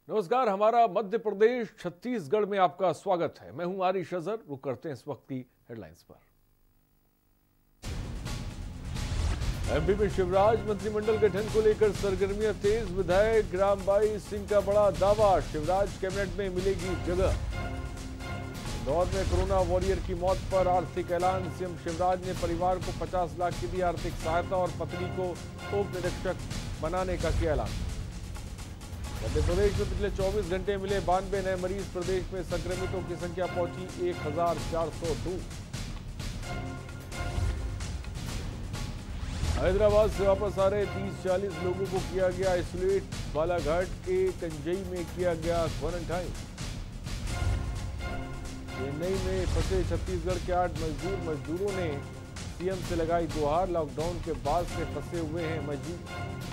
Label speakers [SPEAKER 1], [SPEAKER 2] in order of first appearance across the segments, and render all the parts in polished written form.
[SPEAKER 1] नमस्कार, हमारा मध्य प्रदेश छत्तीसगढ़ में आपका स्वागत है। मैं हूं आरिश अजहर। रुक करते हैं इस वक्त की हेडलाइंस पर। एमपी में शिवराज मंत्रिमंडल गठन को लेकर सरगर्मियां तेज। विधायक रामबाई सिंह का बड़ा दावा, शिवराज कैबिनेट में मिलेगी जगह। इंदौर में कोरोना वॉरियर की मौत पर आर्थिक ऐलान। सीएम शिवराज ने परिवार को 50 लाख की दी आर्थिक सहायता और पत्नी को उप निरीक्षक बनाने का किया ऐलान। मध्य प्रदेश में पिछले 24 घंटे मिले 92 नए मरीज। प्रदेश में संक्रमितों की संख्या पहुंची 1402। हैदराबाद से वापस आ रहे 30-40 लोगों को किया गया आइसोलेट। बालाघाट के कंजई में किया गया क्वारंटाइन। चेन्नई में फंसे छत्तीसगढ़ के 8 मजदूरों ने सीएम से लगाई गुहार। लॉकडाउन के बाद से फंसे हुए हैं मजदूर।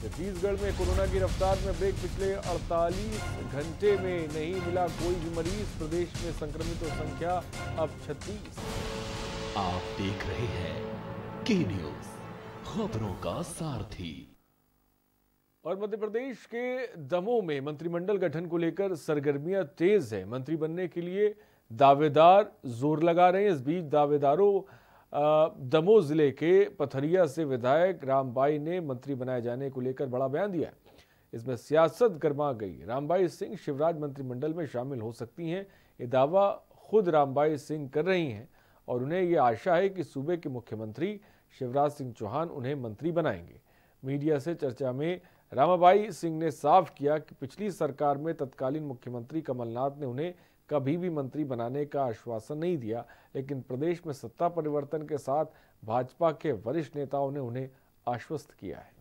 [SPEAKER 1] छत्तीसगढ़ में कोरोना की रफ्तार में ब्रेक। पिछले 48 घंटे में नहीं मिला कोई भी मरीज। प्रदेश में संक्रमितों संख्या अब 36।
[SPEAKER 2] आप देख रहे हैं के न्यूज, खबरों का सारथी।
[SPEAKER 1] और मध्य प्रदेश के दमोह में मंत्रिमंडल गठन को लेकर सरगर्मियां तेज है। मंत्री बनने के लिए दावेदार जोर लगा रहे हैं। इस बीच दावेदारों दमोह जिले के पथरिया से विधायक रामबाई ने मंत्री बनाए जाने को लेकर बड़ा बयान दिया है। इसमें सियासत गर्मा गई। रामबाई सिंह शिवराज मंत्रिमंडल में शामिल हो सकती हैं, ये दावा खुद रामबाई सिंह कर रही हैं और उन्हें ये आशा है कि सूबे के मुख्यमंत्री शिवराज सिंह चौहान उन्हें मंत्री बनाएंगे। मीडिया से चर्चा में रामबाई सिंह ने साफ किया कि पिछली सरकार में तत्कालीन मुख्यमंत्री कमलनाथ ने उन्हें कभी भी मंत्री बनाने का आश्वासन नहीं दिया, लेकिन प्रदेश में सत्ता परिवर्तन के साथ भाजपा के वरिष्ठ नेताओं ने उन्हें आश्वस्त किया है।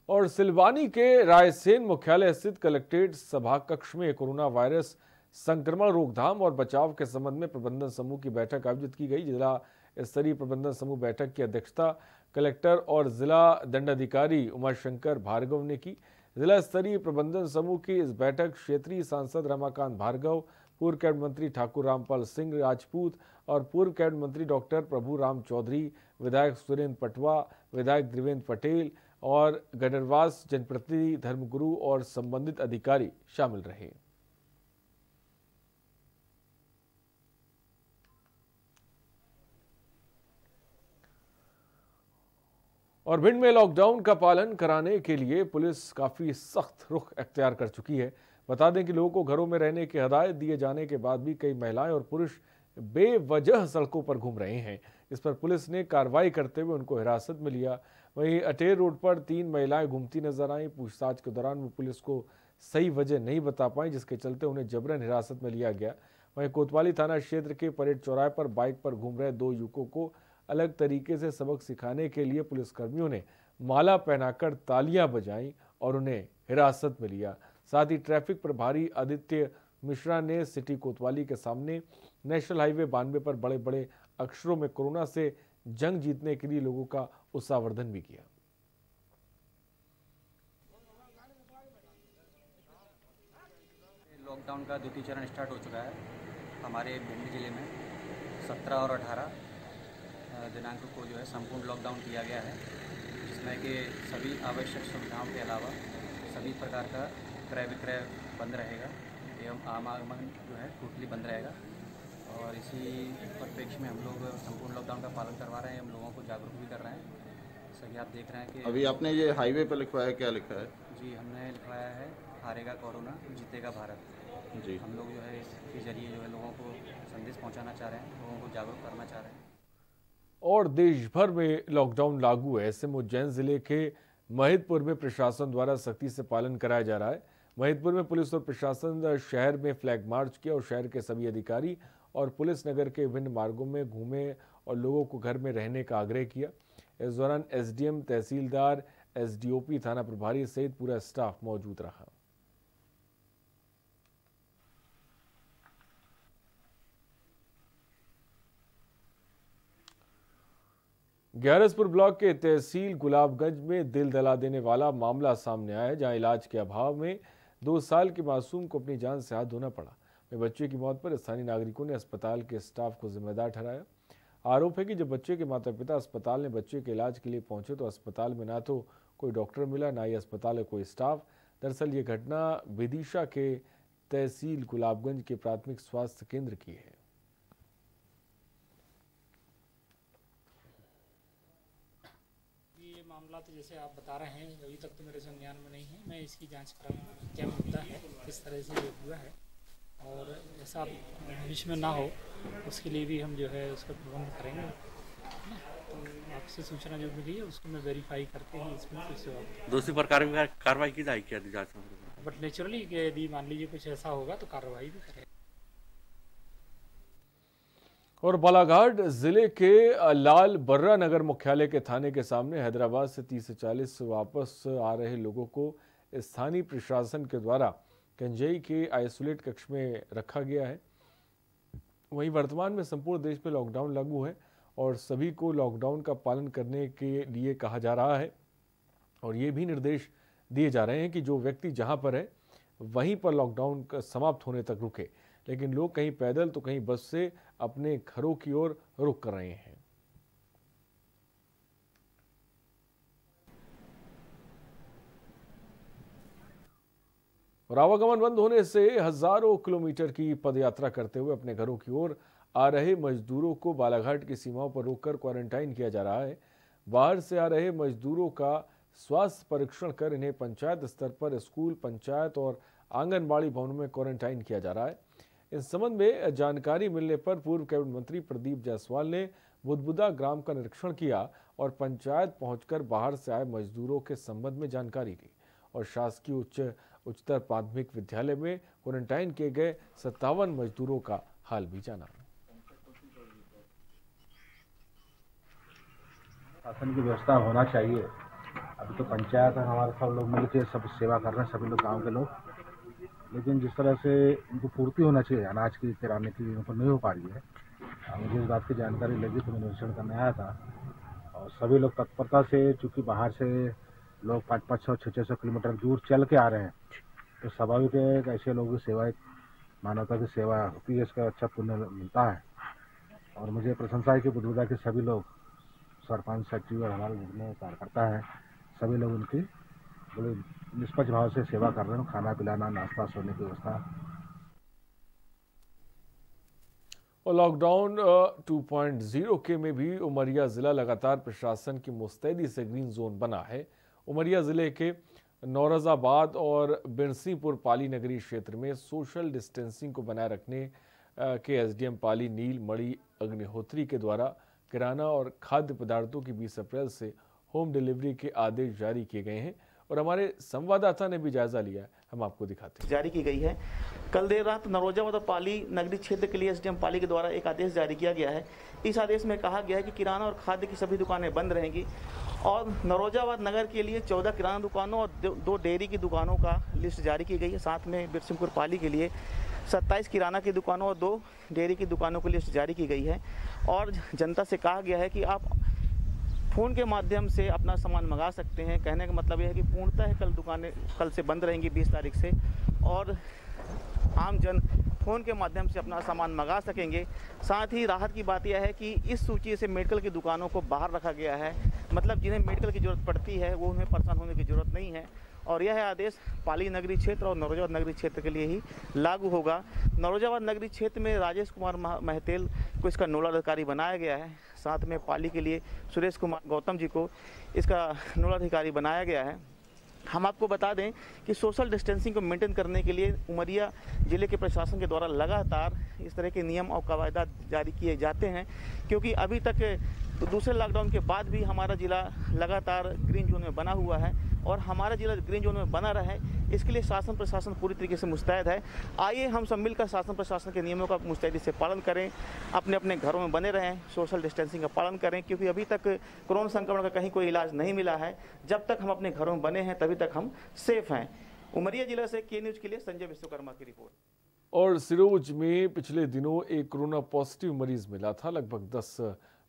[SPEAKER 1] और सिलवानी के रायसेन मुख्यालय स्थित कलेक्ट्रेट सभा कक्ष में कोरोना वायरस संक्रमण रोकथाम और बचाव के संबंध में प्रबंधन समूह की बैठक आयोजित की गई। जिला स्तरीय प्रबंधन समूह बैठक की अध्यक्षता कलेक्टर और जिला दंडाधिकारी उमाशंकर भार्गव ने की। जिला स्तरीय प्रबंधन समूह की इस बैठक क्षेत्रीय सांसद रमाकांत भार्गव, पूर्व कैबिनेट मंत्री ठाकुर रामपाल सिंह राजपूत और पूर्व कैबिनेट मंत्री डॉक्टर प्रभु राम चौधरी, विधायक सुरेंद्र पटवा, विधायक देवेंद्र पटेल और गडरवास जनप्रतिनिधि धर्मगुरु और संबंधित अधिकारी शामिल रहे। और भिंड में लॉकडाउन का पालन कराने के लिए पुलिस काफी सख्त रुख अख्तियार कर चुकी है। बता दें कि लोगों को घरों में रहने की हिदायत दिए जाने के बाद भी कई महिलाएं और पुरुष बेवजह सड़कों पर घूम रहे हैं। इस पर पुलिस ने कार्रवाई करते हुए उनको हिरासत में लिया। वहीं अटेर रोड पर 3 महिलाएं घूमती नजर आईं। पूछताछ के दौरान वो पुलिस को सही वजह नहीं बता पाई, जिसके चलते उन्हें जबरन हिरासत में लिया गया। वहीं कोतवाली थाना क्षेत्र के परेड चौराहे पर बाइक पर घूम रहे 2 युवकों को अलग तरीके से सबक सिखाने के लिए पुलिसकर्मियों ने माला पहनाकर तालियां बजाईं और उन्हें हिरासत में लिया। साथ ही ट्रैफिक प्रभारी आदित्य मिश्रा ने सिटी कोतवाली के सामने नेशनल हाईवे 92 पर बड़े बड़े अक्षरों में कोरोना से जंग जीतने के लिए लोगों का उत्साहवर्धन भी किया।
[SPEAKER 3] लॉकडाउन का द्वितीय चरण स्टार्ट हो चुका है हमारे भिंड जिले में। 17 और 18 दिनांक को जो है संपूर्ण लॉकडाउन किया गया है, जिसमें कि सभी आवश्यक सुविधाओं के अलावा सभी प्रकार का क्रय विक्रय बंद रहेगा एवं आवागमन जो है टोटली बंद रहेगा। और इसी परिप्रेक्ष्य में हम लोग संपूर्ण लॉकडाउन का पालन करवा रहे हैं, हम लोगों को जागरूक भी कर रहे हैं। सभी आप देख रहे हैं कि
[SPEAKER 4] अभी आपने ये हाईवे पर लिखवाया है, क्या लिखा है?
[SPEAKER 3] जी, हमने लिखवाया है हारेगा कोरोना जीतेगा भारत।
[SPEAKER 4] जी,
[SPEAKER 3] हम लोग जो है इसके जरिए जो है लोगों को संदेश पहुंचाना चाह रहे हैं, लोगों को जागरूक करना चाह रहे हैं।
[SPEAKER 1] और देश भर में लॉकडाउन लागू है, ऐसे में उज्जैन जिले के महिदपुर में प्रशासन द्वारा सख्ती से पालन कराया जा रहा है। महिदपुर में पुलिस और प्रशासन शहर में फ्लैग मार्च किया और शहर के सभी अधिकारी और पुलिस नगर के विभिन्न मार्गों में घूमे और लोगों को घर में रहने का आग्रह किया। इस दौरान एसडीएम, तहसीलदार, एसडीओपी, थाना प्रभारी सहित पूरा स्टाफ मौजूद रहा। ग्यारसपुर ब्लॉक के तहसील गुलाबगंज में दिल दहला देने वाला मामला सामने आया है, जहां इलाज के अभाव में 2 साल के मासूम को अपनी जान से हाथ धोना पड़ा। बच्चे की मौत पर स्थानीय नागरिकों ने अस्पताल के स्टाफ को जिम्मेदार ठहराया। आरोप है कि जब बच्चे के माता पिता अस्पताल में बच्चे के इलाज के लिए पहुंचे तो अस्पताल में ना तो कोई डॉक्टर मिला, ना ही अस्पताल में कोई स्टाफ। दरअसल ये घटना विदिशा के तहसील गुलाबगंज के प्राथमिक स्वास्थ्य केंद्र की है।
[SPEAKER 5] ये मामला तो जैसे आप बता रहे हैं अभी तक तो मेरे संज्ञान में नहीं है। मैं इसकी जांच कराऊंगा क्या मुद्दा है, किस तरह से ये हुआ है और ऐसा भविष्य में ना हो उसके लिए भी हम जो है उसका प्रबंध करेंगे। तो आपसे सूचना जो मिली है उसको मैं वेरीफाई करके ही इसमें कुछ
[SPEAKER 6] दूसरी प्रकार में कार्रवाई की जाएगी यदि जांच में,
[SPEAKER 5] बट नेचुरली यदि मान लीजिए कुछ ऐसा होगा तो कार्रवाई भी करेंगे।
[SPEAKER 1] और बालाघाट जिले के लाल बर्रा नगर मुख्यालय के थाने के सामने हैदराबाद से 30 से 40 वापस आ रहे लोगों को स्थानीय प्रशासन के द्वारा कंजई के आइसोलेट कक्ष में रखा गया है। वहीं वर्तमान में संपूर्ण देश में लॉकडाउन लागू है और सभी को लॉकडाउन का पालन करने के लिए कहा जा रहा है और ये भी निर्देश दिए जा रहे हैं कि जो व्यक्ति जहां पर है वहीं पर लॉकडाउन का समाप्त होने तक रुके, लेकिन लोग कहीं पैदल तो कहीं बस से अपने घरों की ओर रुख कर रहे हैं। और आवागमन बंद होने से हजारों किलोमीटर की पदयात्रा करते हुए अपने घरों की ओर आ रहे मजदूरों को बालाघाट की सीमाओं पर रोककर क्वारंटाइन किया जा रहा है। बाहर से आ रहे मजदूरों का स्वास्थ्य परीक्षण कर इन्हें पंचायत स्तर पर स्कूल, पंचायत और आंगनबाड़ी भवनों में क्वारंटाइन किया जा रहा है। इस संबंध में जानकारी मिलने पर पूर्व कैबिनेट मंत्री प्रदीप जायसवाल ने बुदबुदा ग्राम का निरीक्षण किया और पंचायत पहुंचकर बाहर से आए मजदूरों के संबंध में जानकारी ली और शासकीय उच्चतर प्राथमिक विद्यालय में क्वारंटाइन किए गए 57 मजदूरों का हाल भी जाना।
[SPEAKER 7] शासन की व्यवस्था होना चाहिए। अभी तो पंचायत और हमारे सब लोग मिलकर सब सेवा कर रहे हैं, सभी लोग गांव के लोग, लेकिन जिस तरह से उनको पूर्ति होना चाहिए अनाज की, किराने की, उनको नहीं हो पा रही है। मुझे इस बात की जानकारी लगी तो मैं निरीक्षण करने आया था और सभी लोग तत्परता से, चूँकि बाहर से लोग 500, 600 किलोमीटर दूर चल के आ रहे हैं, तो स्वाभाविक है कि ऐसे लोगों की सेवा, मानवता की सेवा होती है, इसका अच्छा पुण्य मिलता है। और मुझे प्रशंसा है कि बुदबुदा के सभी लोग, सरपंच, सचिव और हमारे जितने कार्यकर्ता हैं, सभी लोग उनकी बड़े निष्पक्ष भाव से सेवा कर रहे हैं। खाना पिलाना, नाश्ता, सोने की व्यवस्था।
[SPEAKER 1] और लॉकडाउन 2.0 के में भी उमरिया जिला लगातार प्रशासन की मुस्तैदी से ग्रीन जोन बना है। उमरिया जिले के नौरजाबाद और बिरसीपुर पाली नगरी क्षेत्र में सोशल डिस्टेंसिंग को बनाए रखने के एसडीएम पाली नील मणि अग्निहोत्री के द्वारा किराना और खाद्य पदार्थों की 20 अप्रैल से होम डिलीवरी के आदेश जारी किए गए हैं और हमारे संवाददाता ने भी जायजा लिया है, हम आपको दिखाते हैं।
[SPEAKER 8] जारी की गई है। कल देर रात नरोजाबाद और पाली नगरी क्षेत्र के लिए एसडीएम पाली के द्वारा एक आदेश जारी किया गया है। इस आदेश में कहा गया है कि किराना और खाद्य की सभी दुकानें बंद रहेंगी और नरोजाबाद नगर के लिए 14 किराना दुकानों और 2 डेयरी की दुकानों का लिस्ट जारी की गई है। साथ में बिरसिंहपुर पाली के लिए 27 किराना की दुकानों और 2 डेयरी की दुकानों की लिस्ट जारी की गई है और जनता से कहा गया है कि आप फ़ोन के माध्यम से अपना सामान मंगा सकते हैं। कहने का मतलब यह है कि पूर्णतः कल दुकानें कल से बंद रहेंगी 20 तारीख से और आम जन फ़ोन के माध्यम से अपना सामान मंगा सकेंगे। साथ ही राहत की बात यह है कि इस सूची से मेडिकल की दुकानों को बाहर रखा गया है, मतलब जिन्हें मेडिकल की ज़रूरत पड़ती है वो उन्हें परेशान होने की ज़रूरत नहीं है और यह आदेश पाली नगरी क्षेत्र और नौरोजाबाद नगरी क्षेत्र के लिए ही लागू होगा। नौरोजाबाद नगरी क्षेत्र में राजेश कुमार महतेल को इसका नोडल अधिकारी बनाया गया है। साथ में पाली के लिए सुरेश कुमार गौतम जी को इसका नोडल अधिकारी बनाया गया है। हम आपको बता दें कि सोशल डिस्टेंसिंग को मेंटेन करने के लिए उमरिया ज़िले के प्रशासन के द्वारा लगातार इस तरह के नियम और कायदा जारी किए जाते हैं, क्योंकि अभी तक दूसरे लॉकडाउन के बाद भी हमारा ज़िला लगातार ग्रीन जोन में बना हुआ है और हमारा ज़िला ग्रीन जोन में बना रहे इसके लिए शासन प्रशासन पूरी तरीके से मुस्तैद है। आइए हम सब मिलकर शासन प्रशासन के नियमों का मुस्तैदी से पालन करें, अपने अपने घरों में बने रहें, सोशल डिस्टेंसिंग का पालन करें, क्योंकि अभी तक कोरोना संक्रमण का कहीं कोई इलाज नहीं मिला है। जब तक हम अपने घरों में बने हैं तभी तक हम सेफ हैं। उमरिया जिला से के न्यूज़ के लिए संजय विश्वकर्मा की रिपोर्ट।
[SPEAKER 1] और सिरोंज में पिछले दिनों एक कोरोना पॉजिटिव मरीज मिला था। लगभग 10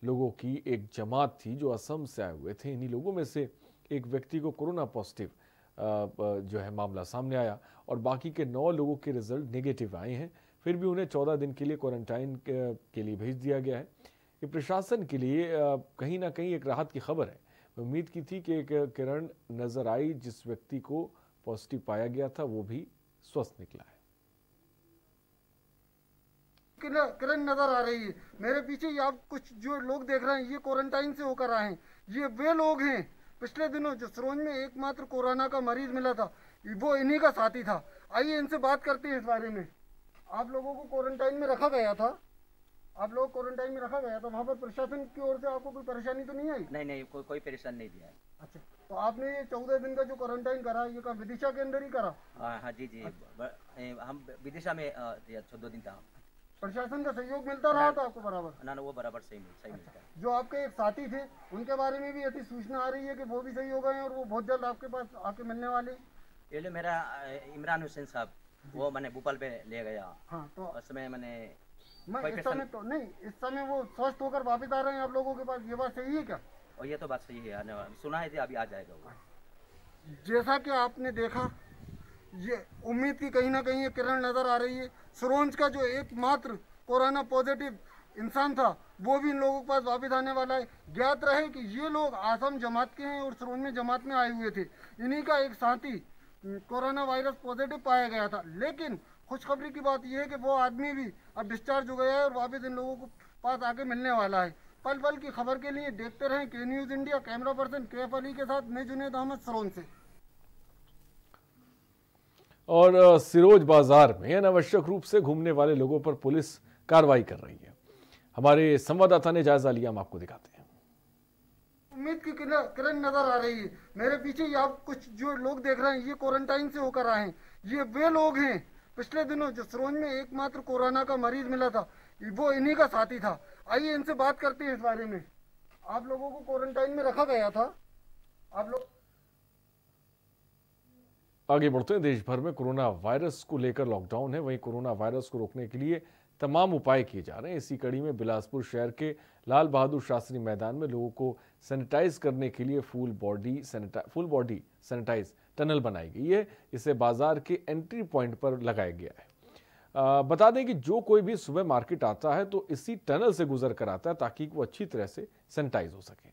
[SPEAKER 1] लोगों की एक जमात थी जो असम से आए हुए थे। इन्हीं लोगों में से एक व्यक्ति को कोरोना पॉजिटिव जो है मामला सामने आया और बाकी के 9 लोगों के रिजल्ट नेगेटिव आए हैं। फिर भी उन्हें 14 दिन के लिए क्वारंटाइन के लिए भेज दिया गया है। ये प्रशासन के लिए कहीं ना कहीं एक राहत की खबर है। उम्मीद की थी कि एक किरण नजर आई, जिस व्यक्ति को पॉजिटिव पाया गया था वो भी स्वस्थ निकला है।
[SPEAKER 9] किरण नजर आ रही है मेरे पीछे। ये आप कुछ जो लोग देख रहे हैं ये क्वारंटाइन से होकर आए हैं। ये वे लोग हैं पिछले दिनों जो सरोज में एकमात्र कोरोना का मरीज मिला था, वो इन्हीं का साथी था। आइए इनसे बात करते हैं इस बारे में। आप लोगों को क्वारंटाइन में रखा गया था, आप लोग क्वारंटाइन में रखा गया था, वहाँ पर प्रशासन की ओर से आपको कोई परेशानी तो नहीं आई?
[SPEAKER 10] नहीं, कोई परेशानी नहीं दिया है।
[SPEAKER 9] अच्छा, तो आपने ये 14 दिन का जो क्वारंटाइन करा, ये का विदिशा के अंदर ही करा?
[SPEAKER 10] हाँ जी, हम विदिशा में 14 दिन था।
[SPEAKER 9] प्रशासन का सहयोग मिलता रहा था आपको बराबर?
[SPEAKER 10] ना वो बराबर सही मिलता है।
[SPEAKER 9] जो आपके एक साथी थे उनके बारे में भी ऐसी सूचना आ रही है कि वो भी सही हो गए हैं और वो बहुत जल्द आपके पास आके मिलने वाले?
[SPEAKER 10] ये मेरा इमरान हुसैन साहब, वो मैंने भोपाल पे ले गया।
[SPEAKER 9] हाँ, तो
[SPEAKER 10] उसमें मैं
[SPEAKER 9] इस समय तो नहीं, इस समय वो स्वस्थ होकर वापस आ रहे हैं आप लोगों के पास, ये बात सही है क्या?
[SPEAKER 10] और ये तो बात सही है, सुना है अभी आ जाएगा वो।
[SPEAKER 9] जैसा कि आपने देखा, ये उम्मीद की कहीं ना कहीं ये किरण नजर आ रही है। सरोज का जो एकमात्र कोरोना पॉजिटिव इंसान था वो भी इन लोगों के पास वापस आने वाला है। ज्ञात रहे कि ये लोग आसम जमात के हैं और सरोज में जमात में आए हुए थे। इन्हीं का एक साथी कोरोना वायरस पॉजिटिव पाया गया था। लेकिन खुशखबरी की बात यह है कि वो आदमी भी अब डिस्चार्ज हो गया है और वापस इन लोगों को पास आके मिलने वाला है। पल पल की खबर के लिए देखते रहें के news India. Camera person Kaif Ali के साथ मैं जुनेद अहमद, सरोज से।
[SPEAKER 1] और सिरोज बाजार में अनावश्यक रूप से घूमने वाले लोगों पर पुलिस कार्रवाई कर रही है। हमारे संवाददाता ने जायजा लिया, हम आपको दिखाते हैं।
[SPEAKER 9] उम्मीद की किरण नजर आ रही है मेरे पीछे। ये आप कुछ जो लोग देख रहे हैं ये क्वारंटाइन से होकर आए हैं। ये वे लोग हैं पिछले दिनों जो सरोज में एकमात्र कोरोना का मरीज मिला था, वो इन्हीं का साथी था। आइए इनसे बात करते हैं इस बारे में। आप लोगों को क्वारंटाइन में रखा गया था, आप लोग
[SPEAKER 1] आगे बढ़ते हैं। देश भर में कोरोना वायरस को लेकर लॉकडाउन है, वहीं कोरोना वायरस को रोकने के लिए तमाम उपाय किए जा रहे हैं। इसी कड़ी में बिलासपुर शहर के लाल बहादुर शास्त्री मैदान में लोगों को सैनिटाइज करने के लिए फुल बॉडी सैनिटाइज टनल बनाई गई है। इसे बाजार के एंट्री पॉइंट पर लगाया गया है। बता दें कि जो कोई भी सुबह मार्केट आता है तो इसी टनल से गुजर कर आता है ताकि वो अच्छी तरह से सैनिटाइज हो सके।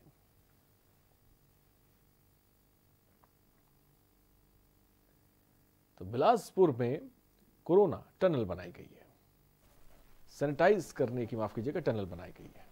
[SPEAKER 1] तो बिलासपुर में कोरोना टनल बनाई गई है, सैनिटाइज करने की, माफ कीजिएगा, टनल बनाई गई है।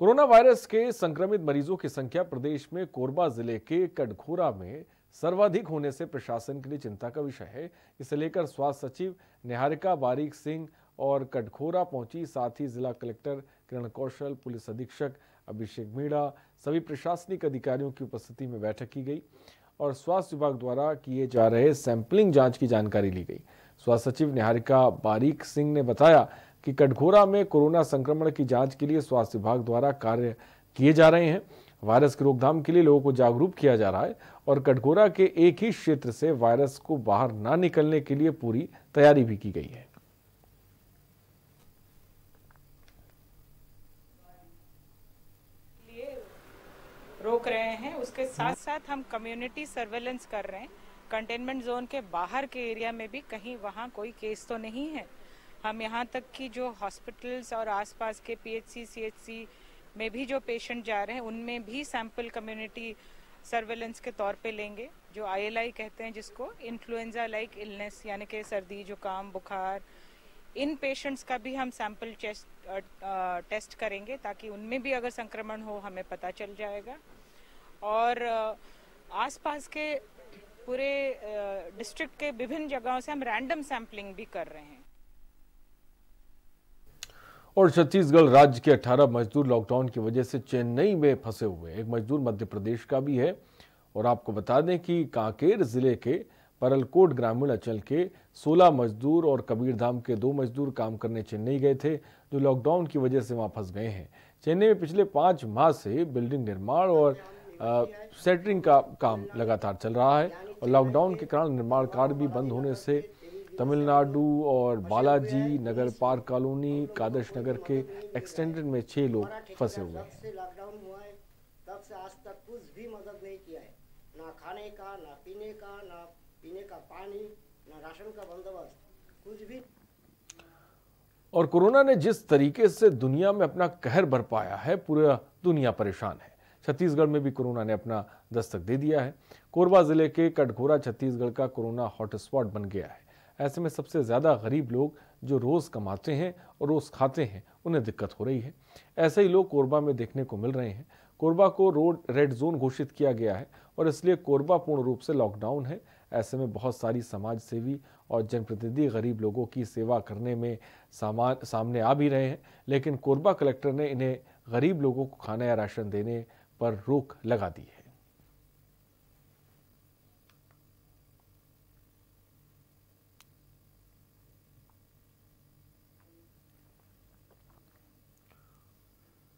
[SPEAKER 1] कोरोना वायरस के संक्रमित मरीजों की संख्या प्रदेश में कोरबा जिले के कटघोरा में सर्वाधिक होने से प्रशासन के लिए चिंता का विषय है। इसे लेकर स्वास्थ्य सचिव निहारिका बारिक सिंह और कटघोरा पहुंची। साथ ही जिला कलेक्टर किरण कौशल, पुलिस अधीक्षक अभिषेक मीणा, सभी प्रशासनिक अधिकारियों की उपस्थिति में बैठक की गई और स्वास्थ्य विभाग द्वारा किए जा रहे सैंपलिंग जांच की जानकारी ली गई। स्वास्थ्य सचिव निहारिका बारिक सिंह ने बताया कि कटघोरा में कोरोना संक्रमण की जांच के लिए स्वास्थ्य विभाग द्वारा कार्य किए जा रहे हैं। वायरस की रोकथाम के लिए लोगों को जागरूक किया जा रहा है और कटघोरा के एक ही क्षेत्र से वायरस को बाहर ना निकलने के लिए पूरी तैयारी भी की गई है।
[SPEAKER 11] रोक रहे हैं, उसके साथ साथ हम कम्युनिटी सर्वेलेंस कर रहे हैं। कंटेनमेंट जोन के बाहर के एरिया में भी कहीं वहाँ कोई केस तो नहीं है। हम यहाँ तक कि जो हॉस्पिटल्स और आसपास के पीएचसी सीएचसी में भी जो पेशेंट जा रहे हैं उनमें भी सैंपल कम्युनिटी सर्वेलेंस के तौर पे लेंगे। जो ILI कहते हैं जिसको, इन्फ्लुएंजा लाइक इलनेस, यानी कि सर्दी जुकाम बुखार, इन पेशेंट्स का भी हम सैंपल टेस्ट करेंगे ताकि उनमें भी अगर संक्रमण हो हमें पता चल जाएगा। और आसपास के पूरे डिस्ट्रिक्ट के विभिन्न जगहों से हम रैंडम सैंपलिंग भी कर रहे हैं।
[SPEAKER 1] और छत्तीसगढ़ राज्य के 18 मजदूर लॉकडाउन की वजह से चेन्नई में फंसे हुए। एक मजदूर मध्य प्रदेश का भी है। और आपको बता दें कि कांकेर जिले के परलकोट ग्रामीण अंचल के 16 मजदूर और कबीरधाम के 2 मजदूर काम करने चेन्नई गए थे, जो लॉकडाउन की वजह से वहां फंस गए हैं। चेन्नई में पिछले 5 माह से बिल्डिंग निर्माण और सेटरिंग का काम लगातार चल रहा है और लॉकडाउन के कारण निर्माण कार्य भी बंद होने से तमिलनाडु और बालाजी नगर पार्क कॉलोनी, कादश नगर के एक्सटेंडेड में 6 लोग फंसे हुए हैं।
[SPEAKER 12] लॉकडाउन हुआ है तब से आज तक कुछ भी मदद नहीं किया है, ना खाने का, ना पीने का पानी, ना राशन का बंदोबस्त, कुछ भी।
[SPEAKER 1] और कोरोना ने जिस तरीके से दुनिया में अपना कहर बरपाया है, पूरा दुनिया परेशान है। छत्तीसगढ़ में भी कोरोना ने अपना दस्तक दे दिया है। कोरबा जिले के कटघोरा छत्तीसगढ़ का कोरोना हॉटस्पॉट बन गया है। ऐसे में सबसे ज़्यादा गरीब लोग जो रोज़ कमाते हैं और रोज़ खाते हैं, उन्हें दिक्कत हो रही है। ऐसे ही लोग कोरबा में देखने को मिल रहे हैं। कोरबा को रेड जोन घोषित किया गया है और इसलिए कोरबा पूर्ण रूप से लॉकडाउन है। ऐसे में बहुत सारी समाज सेवी और जनप्रतिनिधि गरीब लोगों की सेवा करने में सामने आ भी रहे हैं, लेकिन कोरबा कलेक्टर ने इन्हें गरीब लोगों को खाना या राशन देने पर रोक लगा दी है।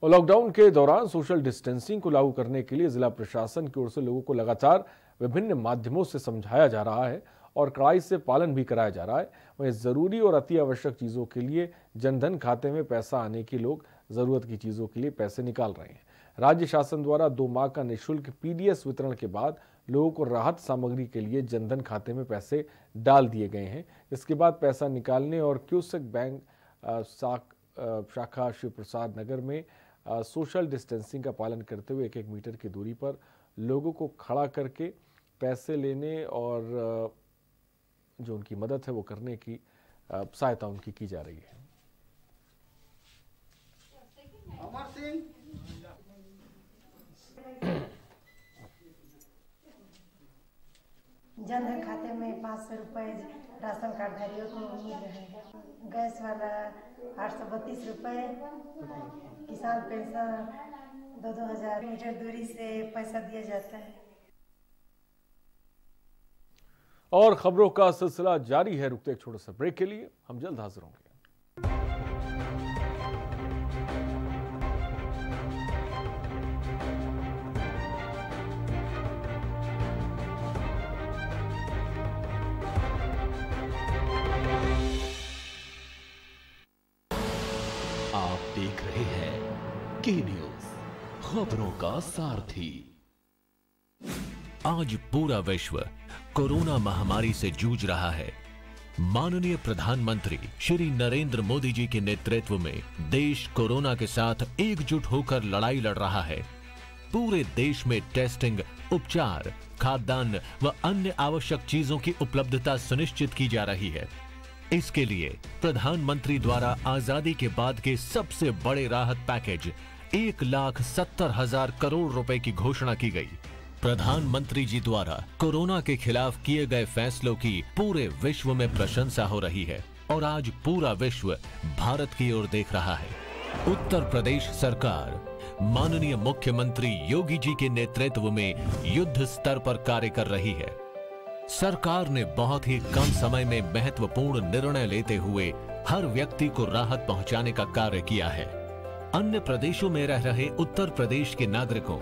[SPEAKER 1] और लॉकडाउन के दौरान सोशल डिस्टेंसिंग को लागू करने के लिए जिला प्रशासन की ओर से लोगों को लगातार विभिन्न माध्यमों से समझाया जा रहा है और कड़ाई से पालन भी कराया जा रहा है। वहीं जरूरी और अति आवश्यक चीजों के लिए जनधन खाते में पैसा आने की लोग जरूरत की चीजों के लिए पैसे निकाल रहे हैं। राज्य शासन द्वारा 2 माह का निःशुल्क पीडीएस वितरण के बाद लोगों को राहत सामग्री के लिए जनधन खाते में पैसे डाल दिए गए हैं। इसके बाद पैसा निकालने और क्यूसेक बैंक शाखा शिव प्रसाद नगर में सोशल डिस्टेंसिंग का पालन करते हुए 1-1 मीटर की दूरी पर लोगों को खड़ा करके पैसे लेने और जो उनकी मदद है वो करने की सहायता उनकी की जा रही है।
[SPEAKER 13] जनधन खाते में 500 रुपये राशन कार्डधारियों को मिल रहे हैं। गैस वाला 832 रुपये, किसान पेंशन 2-2000 मीटर दूरी से पैसा दिया जाता है।
[SPEAKER 1] और खबरों का सिलसिला जारी है। रुकते एक छोटे से ब्रेक के लिए, हम जल्द हाजिर होंगे।
[SPEAKER 2] आप देख रहे हैं के न्यूज, खबरों का सारथी।
[SPEAKER 14] आज पूरा विश्व कोरोना महामारी से जूझ रहा है। माननीय प्रधानमंत्री श्री नरेंद्र मोदी जी के नेतृत्व में देश कोरोना के साथ एकजुट होकर लड़ाई लड़ रहा है। पूरे देश में टेस्टिंग, उपचार, खाद्यान्न व अन्य आवश्यक चीजों की उपलब्धता सुनिश्चित की जा रही है। इसके लिए प्रधानमंत्री द्वारा आजादी के बाद के सबसे बड़े राहत पैकेज 1,70,000 करोड़ रुपए की घोषणा की गई। प्रधानमंत्री जी द्वारा कोरोना के खिलाफ किए गए फैसलों की पूरे विश्व में प्रशंसा हो रही है और आज पूरा विश्व भारत की ओर देख रहा है। उत्तर प्रदेश सरकार माननीय मुख्यमंत्री योगी जी के नेतृत्व में युद्ध स्तर पर कार्य कर रही है। सरकार ने बहुत ही कम समय में महत्वपूर्ण निर्णय लेते हुए हर व्यक्ति को राहत पहुंचाने का कार्य किया है। अन्य प्रदेशों में रह रहे उत्तर प्रदेश के नागरिकों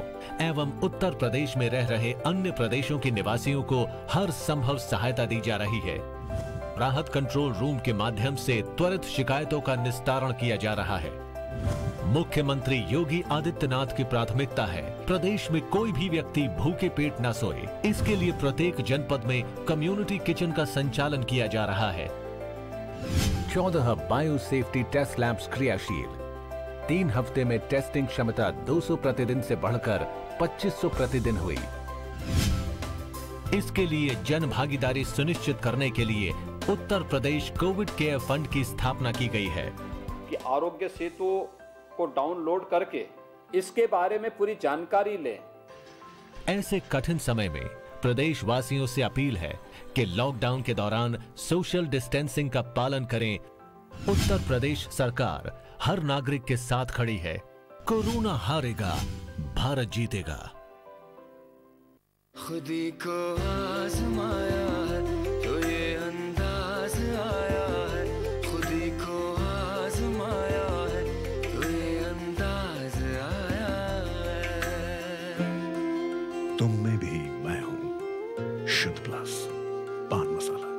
[SPEAKER 14] एवं उत्तर प्रदेश में रह रहे अन्य प्रदेशों के निवासियों को हर संभव सहायता दी जा रही है। राहत कंट्रोल रूम के माध्यम से त्वरित शिकायतों का निस्तारण किया जा रहा है। मुख्यमंत्री योगी आदित्यनाथ की प्राथमिकता है प्रदेश में कोई भी व्यक्ति भूखे पेट न सोए। इसके लिए प्रत्येक जनपद में कम्युनिटी किचन का संचालन किया जा रहा है।
[SPEAKER 15] 14 बायो सेफ्टी टेस्ट लैब्स क्रियाशील। 3 हफ्ते में टेस्टिंग क्षमता 200 प्रतिदिन से बढ़कर 2500 प्रतिदिन हुई।
[SPEAKER 14] इसके लिए जन भागीदारी सुनिश्चित करने के लिए Uttar Pradesh Covid care fund की स्थापना की गई है
[SPEAKER 16] कि आरोग्य सेतु को डाउनलोड करके इसके बारे में पूरी जानकारी लें।
[SPEAKER 14] ऐसे कठिन समय में प्रदेशवासियों से अपील है कि लॉकडाउन के दौरान सोशल डिस्टेंसिंग का पालन करें। उत्तर प्रदेश सरकार हर नागरिक के साथ खड़ी है। कोरोना हारेगा, भारत जीतेगा।
[SPEAKER 17] खुदी को आजमाया है तो ये अंदाज आया है। खुदी को आजमाया है तो ये अंदाज आया है।
[SPEAKER 18] तुम में भी मैं हूं, शुद्ध प्लस पान मसाला।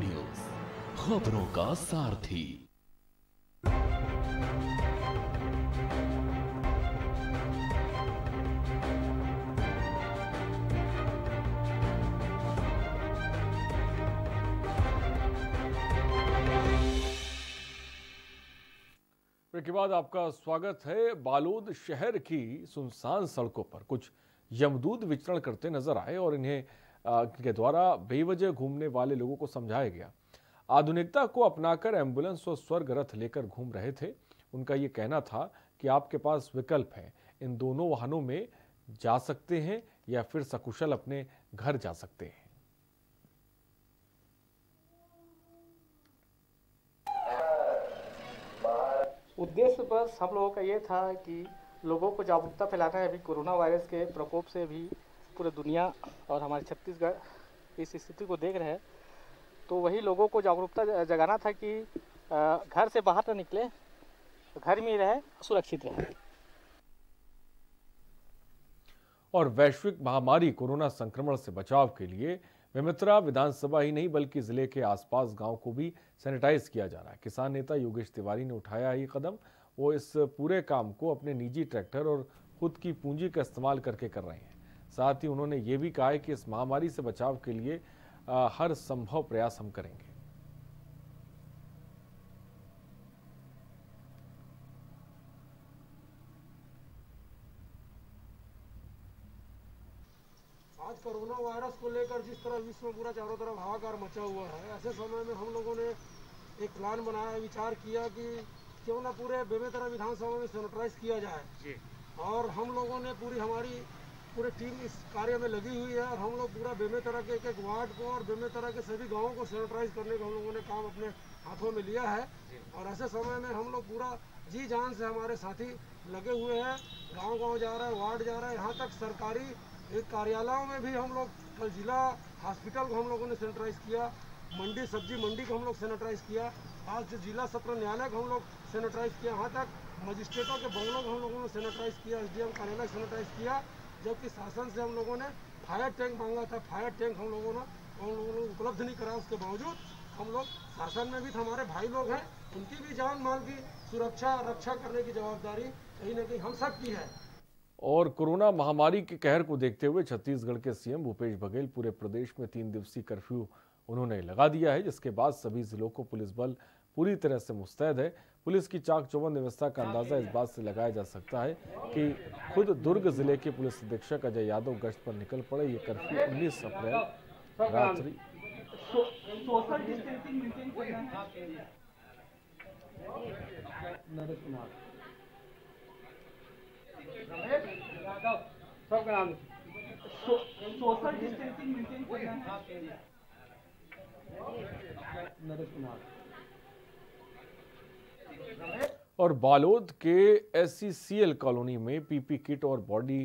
[SPEAKER 2] न्यूज, खबरों का सारथी।
[SPEAKER 1] के बाद आपका स्वागत है। बालोद शहर की सुनसान सड़कों पर कुछ यमदूत विचरण करते नजर आए और इन्हें के द्वारा बेवजह घूमने वाले लोगों को समझाया गया। आधुनिकता को अपनाकर एम्बुलेंस और स्वर्ग रथ लेकर घूम रहे थे। उनका ये कहना था कि आपके पास विकल्प है, इन दोनों वाहनों में जा सकते हैं या फिर सकुशल अपने घर जा सकते हैं।
[SPEAKER 5] उद्देश्य बस हम लोगों का ये था कि लोगों को जागरूकता फैलाना है। अभी कोरोना वायरस के प्रकोप से भी पूरे दुनिया और हमारे छत्तीसगढ़ इस स्थिति को देख रहे हैं, तो वही लोगों को जागरूकता जगाना था कि घर से बाहर न निकले, घर में ही रहे, सुरक्षित रहे।
[SPEAKER 1] और वैश्विक महामारी कोरोना संक्रमण से बचाव के लिए बेमेतरा विधानसभा ही नहीं बल्कि जिले के आसपास गांव को भी सैनिटाइज किया जा रहा है। किसान नेता योगेश तिवारी ने उठाया ये कदम। वो इस पूरे काम को अपने निजी ट्रैक्टर और खुद की पूंजी का इस्तेमाल करके कर रहे हैं। साथ ही उन्होंने ये भी कहा है कि इस महामारी से बचाव के लिए हर संभव प्रयास हम करेंगे।
[SPEAKER 9] आज कोरोना वायरस को लेकर जिस तरह विश्व में पूरा चारों तरफ हाहाकार मचा हुआ है, ऐसे समय में हम लोगों ने एक प्लान बनाया, विचार किया कि क्यों ना पूरे बेमेतरा विधानसभा में सैनिटाइज किया जाए। और हम लोगों ने हमारी पूरी टीम इस कार्य में लगी हुई है और हम लोग पूरा बेमेतरा के एक वार्ड को और बेमेतरा के सभी गाँवों को सैनिटाइज करने का हम लोगों ने काम अपने हाथों में लिया है। और ऐसे समय में हम लोग पूरा जी जान से हमारे साथी लगे हुए हैं, गाँव जा रहा है, वार्ड जा रहा है, यहाँ तक सरकारी एक कार्यालयों में भी हम लोग कल जिला हॉस्पिटल को हम लोगों ने सैनिटाइज किया, मंडी सब्जी मंडी को हम लोग सैनिटाइज किया, आज जिला सत्र न्यायालय को हम लोग सैनिटाइज किया, यहाँ तक मजिस्ट्रेटों के बंगलों को हम लोगों ने सैनिटाइज किया, एसडीएम कार्यालय सैनिटाइज किया। जबकि शासन से हम लोगों ने फायर टैंक मांगा था, फायर टैंक हम लोगों ने उपलब्ध नहीं कराया। उसके बावजूद हम लोग शासन में भी हमारे भाई लोग हैं, उनकी भी जान माल की सुरक्षा रक्षा करने की जवाबदारी कहीं ना कहीं हम सब की है।
[SPEAKER 1] और कोरोना महामारी के कहर को देखते हुए छत्तीसगढ़ के सीएम भूपेश बघेल पूरे प्रदेश में 3 दिवसीय कर्फ्यू उन्होंने लगा दिया है, जिसके बाद सभी जिलों को पुलिस बल पूरी तरह से मुस्तैद है। पुलिस की चाक चौबंद व्यवस्था का अंदाजा इस बात से लगाया जा सकता है कि खुद दुर्ग जिले के पुलिस अधीक्षक अजय यादव गश्त पर निकल पड़े। ये कर्फ्यू 19 अप्रैल रात्रि
[SPEAKER 5] सोशल डिस्टेंसिंग मेंटेन करना है। सोशल डिस्टेंसिंग मेंटेन करना है।
[SPEAKER 1] और बालोद के SCCL कॉलोनी में पीपी किट और बॉडी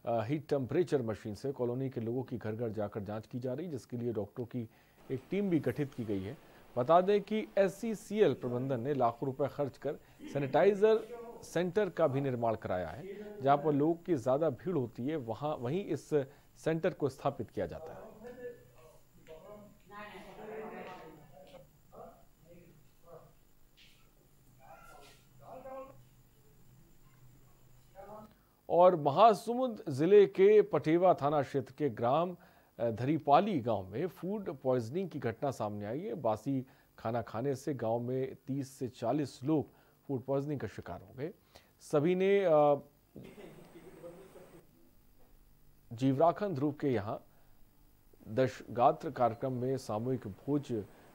[SPEAKER 1] हीट टेम्परेचर मशीन से कॉलोनी के लोगों की घर घर जाकर जांच की जा रही है, जिसके लिए डॉक्टरों की एक टीम भी गठित की गई है। बता दें कि SCCL प्रबंधन ने लाखों रुपए खर्च कर सैनिटाइजर सेंटर का भी निर्माण कराया है। जहां पर लोगों की ज्यादा भीड़ होती है वहीं इस सेंटर को स्थापित किया जाता है। और महासमुंद जिले के पटेवा थाना क्षेत्र के ग्राम धरीपाली गांव में फूड पॉइजनिंग की घटना सामने आई है। बासी खाना खाने से गांव में 30 से 40 लोग फूड पॉइजनिंग का शिकार हो गए। सभी ने जीवराखन ध्रुव के यहाँ दशगात्र कार्यक्रम में सामूहिक भोज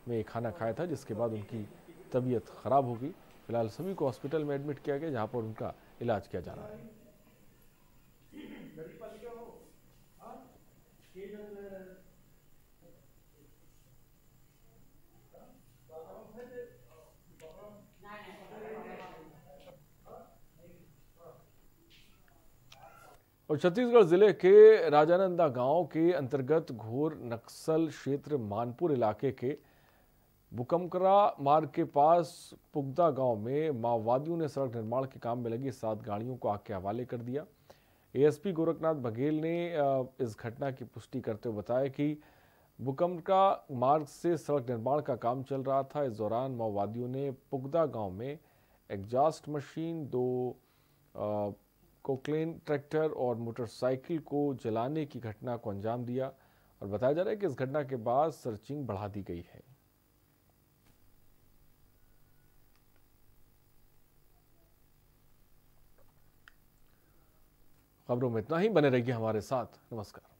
[SPEAKER 1] में खाना खाया था, जिसके बाद उनकी तबीयत खराब हो गई। फिलहाल सभी को हॉस्पिटल में एडमिट किया गया, जहां पर उनका इलाज किया जा रहा है। और छत्तीसगढ़ जिले के राजानंदा गांव के अंतर्गत घोर नक्सल क्षेत्र मानपुर इलाके के बुकमकरा मार्ग के पास पुगदा गांव में माओवादियों ने सड़क निर्माण के काम में लगी 7 गाड़ियों को आग के हवाले कर दिया। एएसपी गोरखनाथ बघेल ने इस घटना की पुष्टि करते हुए बताया कि भूकंप का मार्ग से सड़क निर्माण का काम चल रहा था। इस दौरान माओवादियों ने पुगदा गांव में एग्जॉस्ट मशीन, 2 कोक्लेन ट्रैक्टर और मोटरसाइकिल को जलाने की घटना को अंजाम दिया और बताया जा रहा है कि इस घटना के बाद सर्चिंग बढ़ा दी गई है। खबरों में इतना ही। बने रहिए हमारे साथ। नमस्कार।